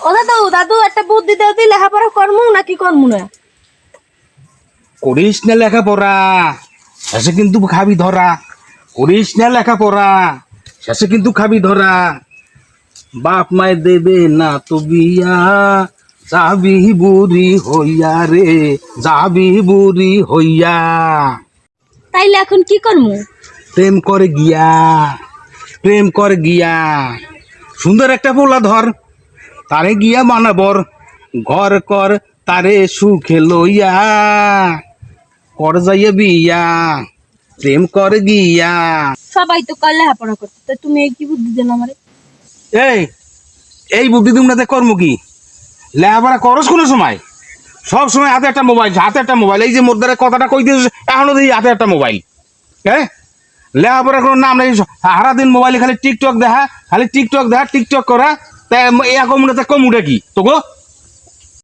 ও দাদু দাদু একটা বুদ্ধি দাও তুই লেখাপড়া করমু নাকি করমু না? করিস না লেখাপড়া, শেষে কিন্তু খাবি ধরা। করিস না লেখাপড়া, শেষে কিন্তু খাবি ধরা। বাপ মায় দেবে না তো বিয়া, যাবি বুড়ি হইয়া রে, যাবি বুড়ি হইয়া। তাইলে এখন কি করমু? প্রেম করে গিয়া, প্রেম করে গিয়া। সুন্দর একটা পোলা ধর, তারে গিয়া বানাবর। ঘর কর তারে সুখে লইয়া, কর যাইয়া বিয়া, প্রেম কর গিয়া। সবাই তো কয় লেখাপড়া করতে, তো তুমি এই কি বুদ্ধি দিলে আমারে? এই এই বুদ্ধি তোমরা কর্ম কি? লেখাপড়া করস কোনো সময়? সব সময় হাতে একটা মোবাইল, হাতে একটা মোবাইল। এই যে মোর দ্বারা কথাটা কইতে এখনো দেখি হাতে একটা মোবাইল। হ্যাঁ, লেখাপড়ার কোনো নাম নেই। সারাদিন মোবাইলে খালি টিকটক দেখা, খালি টিকটক দেখা, টিকটক করা। তাই এখন মনে কম উঠে কি তো গো?